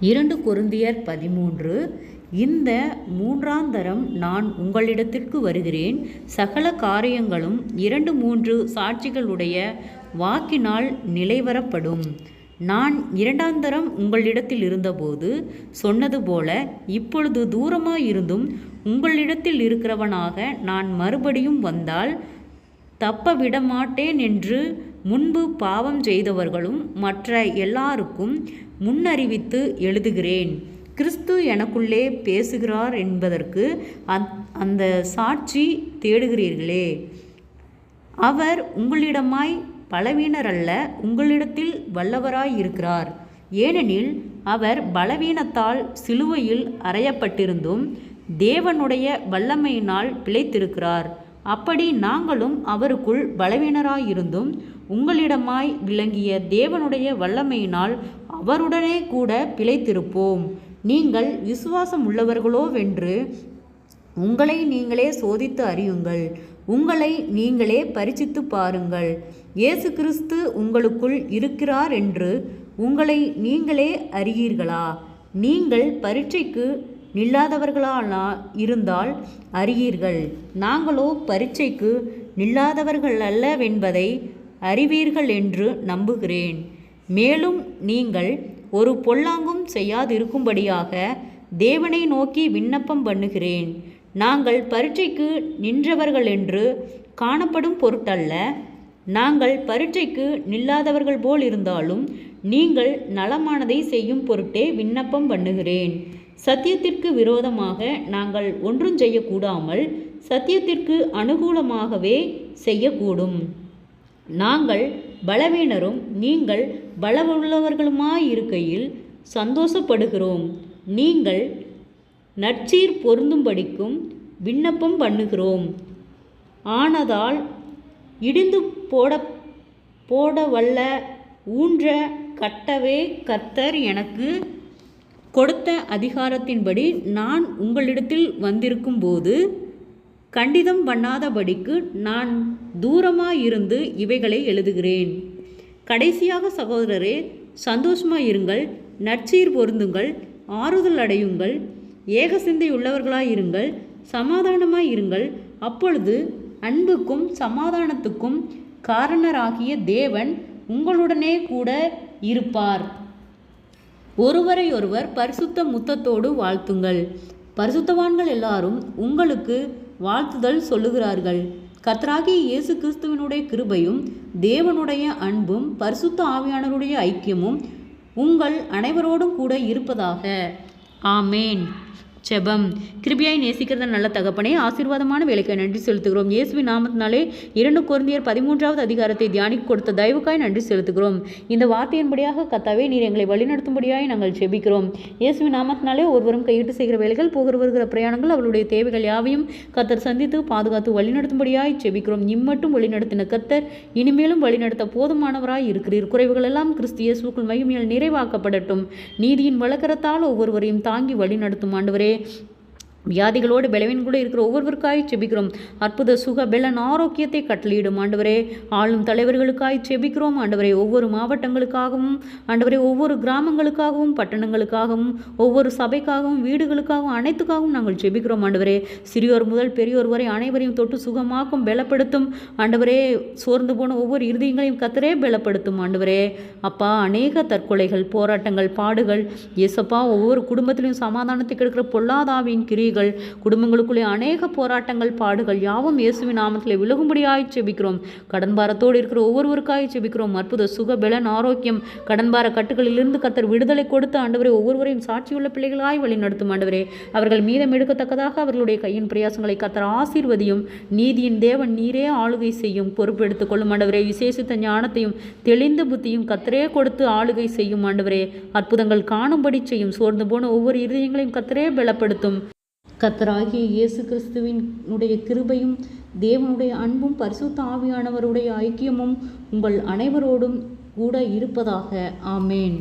2 கொரிந்தியர் 13. இந்த 3ஆந்தரம் நான் உங்களிடத்திற்கு வருகிறேன். சகல காரியங்களும் 2-3 சாட்சிகளுடைய வாக்கினால் நிலைவரப்படும். நான் 2ஆந்தரம் உங்களிடத்தில் இருந்தபோது சொன்னது போல இப்பொழுது தூரமாயிருந்தும் உங்களிடத்தில் இருக்கிறவனாக நான் மறுபடியும் வந்தால் தப்ப விடமாட்டேன் என்று முன்பு பாவம் செய்தவர்களும் மற்ற எல்லாருக்கும் முன்னறிவித்து எழுதுகிறேன். கிறிஸ்து எனக்குள்ளே பேசுகிறார் என்பதற்கு அந்த சாட்சி தேடுகிறீர்களே. அவர் உங்களிடமாய் பலவீனரல்ல, உங்களிடத்தில் வல்லவராயிருக்கிறார். ஏனெனில் அவர் பலவீனத்தால் சிலுவையில் அறையப்பட்டிருந்தும் தேவனுடைய வல்லமையினால் பிழைத்திருக்கிறார். அப்படி நாங்களும் அவருக்குள் பலவீனராயிருந்தும் உங்களிடமாய் விளங்கிய தேவனுடைய வல்லமையினால் அவருடனே கூட பிழைத்திருப்போம். நீங்கள் விசுவாசம் உள்ளவர்களோவென்று உங்களை நீங்களே சோதித்து அறியுங்கள். உங்களை நீங்களே பரீட்சித்து பாருங்கள். இயேசு கிறிஸ்து உங்களுக்குள் இருக்கிறார் என்று உங்களை நீங்களே அறியீர்களா? நீங்கள் பரீட்சைக்கு நில்லாதவர்களா இருந்தால் அறியீர்கள். நாங்களோ பரீட்சைக்கு நில்லாதவர்கள் அல்லவென்பதை அறிவீர்கள் என்று நம்புகிறேன். மேலும் நீங்கள் ஒரு பொல்லாங்கும் செய்யாதிருக்கும்படியாக தேவனை நோக்கி விண்ணப்பம் பண்ணுகிறேன். நாங்கள் பரீட்சைக்கு நின்றவர்கள் என்று காணப்படும் பொருட்டல்ல, நாங்கள் பரீட்சைக்கு நில்லாதவர்கள் போல் இருந்தாலும் நீங்கள் நலமானதை செய்யும் பொருட்டே விண்ணப்பம் பண்ணுகிறேன். சத்தியத்திற்கு விரோதமாக நாங்கள் ஒன்றும் செய்யக்கூடாமல் சத்தியத்திற்கு அனுகூலமாகவே செய்யக்கூடும். நாங்கள் பலவீனரும் நீங்கள் பலமுள்ளவர்களுமாயிருக்கையில் சந்தோஷப்படுகிறோம். நீங்கள் நற்சீர் பொருந்தும்படிக்கும் விண்ணப்பம் பண்ணுகிறோம். ஆனதால் இடிந்து போடவல்ல ஊன்ற கட்டவே கர்த்தர் எனக்கு கொடுத்த அதிகாரத்தின்படி நான் உங்களிடத்தில் வந்திருக்கும்போது கண்டிதம் பண்ணாதபடிக்கு நான் தூரமாயிருந்து இவைகளை எழுதுகிறேன். கடைசியாக சகோதரரே, சந்தோஷமாயிருங்கள், நற்சீர் பொருந்துங்கள், ஆறுதல் அடையுங்கள், ஏக சிந்தையுள்ளவர்களாயிருங்கள், சமாதானமாயிருங்கள். அப்பொழுது அன்புக்கும் சமாதானத்துக்கும் காரணராகிய தேவன் உங்களுடனே கூட இருப்பார். ஒருவரையொருவர் பரிசுத்த முத்தத்தோடு வாழ்த்துங்கள். பரிசுத்தவான்கள் எல்லாரும் உங்களுக்கு வாழ்த்துதல் சொல்லுகிறார்கள். கர்த்தராகிய இயேசு கிறிஸ்துவினுடைய கிருபையும் தேவனுடைய அன்பும் பரிசுத்த ஆவியானவருடைய ஐக்கியமும் உங்கள் அனைவரோடும் கூட இருப்பதாக. ஆமேன். ஜெபம். கிருபையாய் நேசிக்கிறத நல்ல தகப்பனே, ஆசீர்வாதமான வேலைக்காய் நன்றி செலுத்துகிறோம். இயேசுவின் நாமத்தினாலே 2 கொரிந்தியர் 13வது அதிகாரத்தை தியானிக்க கொடுத்த தயவுக்காய் நன்றி செலுத்துகிறோம். இந்த வார்த்தையின்படியாக கர்த்தாவே நீர் எங்களை வழிநடத்தும்படியாய் நாங்கள் ஜெபிக்கிறோம். இயேசுவின் நாமத்தினாலே ஒருவரும் கையிட்டு செய்கிற வேலைகள், போகிற வருகிற பிரயாணங்கள், அவருடைய தேவைகள் யாவையும் கர்த்தர் சந்தித்து பாதுகாத்து வழிநடத்தும்படியாய் ஜெபிக்கிறோம். இம்மட்டும் வழிநடத்தின கர்த்தர் இனிமேலும் வழிநடத்த போதுமானவராய் இருக்கிறீர். குறைவுகள் எல்லாம் கிறிஸ்து இயேசுவுக்குள் மகிமையால் நிறைவாக்கப்படட்டும். நீதியின் வழக்கரத்தால் ஒவ்வொருவரையும் தாங்கி வழிநடத்தும் ஆண்டவரே. வியாதிகளோடு பலவீனங்களோடு இருக்கிற ஒவ்வொருவருக்காய் செபிக்கிறோம். அற்புத சுக பெலன் ஆரோக்கியத்தை கட்டளையிடும் ஆண்டவரே. ஆளும் தலைவர்களுக்காய் செபிக்கிறோம் ஆண்டவரே. ஒவ்வொரு மாவட்டங்களுக்காகவும் ஆண்டவரே, ஒவ்வொரு கிராமங்களுக்காகவும் பட்டணங்களுக்காகவும் ஒவ்வொரு சபைக்காகவும் வீடுகளுக்காகவும் அனைத்துக்காகவும் நாங்கள் செபிக்கிறோம் ஆண்டவரே. சிறியோர் முதல் பெரியோர் வரை அனைவரையும் தொட்டு சுகமாக்கும் பலப்படுத்தும் ஆண்டவரே. சோர்ந்து போன ஒவ்வொரு இருதயங்களையும் கர்த்தரே பலப்படுத்தும் ஆண்டவரே. அப்பா, அநேக தற்கொலைகள், போராட்டங்கள், பாடுகள் இயேசப்பா, ஒவ்வொரு குடும்பத்திலும் சமாதானத்தை கெடுக்கிற பொல்லாதாவின் கிரிகள், குடும்பங்களுக்குள்ளே அநேக போராட்டங்கள், பாடுகள் யாவும் இயேசுவின் நாமத்தில் விலகும்படியாய் செபிக்கிறோம். கடன்பாரத்தோடு இருக்கிற ஒவ்வொருவருக்காய் செபிக்கிறோம். அற்புத சுக பெலன் ஆரோக்கியம், கடன்பார கட்டுகளிலிருந்து கர்த்தர் விடுதலை கொடுத்து ஆண்டவரே ஒவ்வொருவரையும் சாட்சியுள்ள பிள்ளைகளாய் வழி நடத்தும் ஆண்டவரே. அவர்கள் மீதம் எடுக்கத்தக்கதாக அவர்களுடைய கையின் பிரயாசங்களை கர்த்தர் ஆசீர்வதியும். நீதியின் தேவன் நீரே ஆளுகை செய்யும், பொறுப்பெடுத்துக் கொள்ளும் ஆண்டவரே. விசேஷித்த ஞானத்தையும் தெளிந்த புத்தியும் கர்த்தரே கொடுத்து ஆளுகை செய்யும் ஆண்டவரே. அற்புதங்கள் காணும்படி செய்யும். சோர்ந்து போன ஒவ்வொரு இருதயங்களையும் கர்த்தரே பலப்படுத்தும். கர்த்தராகிய இயேசு கிறிஸ்துவினுடைய கிருபையும் தேவனுடைய அன்பும் பரிசுத்த ஆவியானவருடைய ஐக்கியமும் உங்கள் அனைவரோடும் கூட இருப்பதாக. ஆமேன்.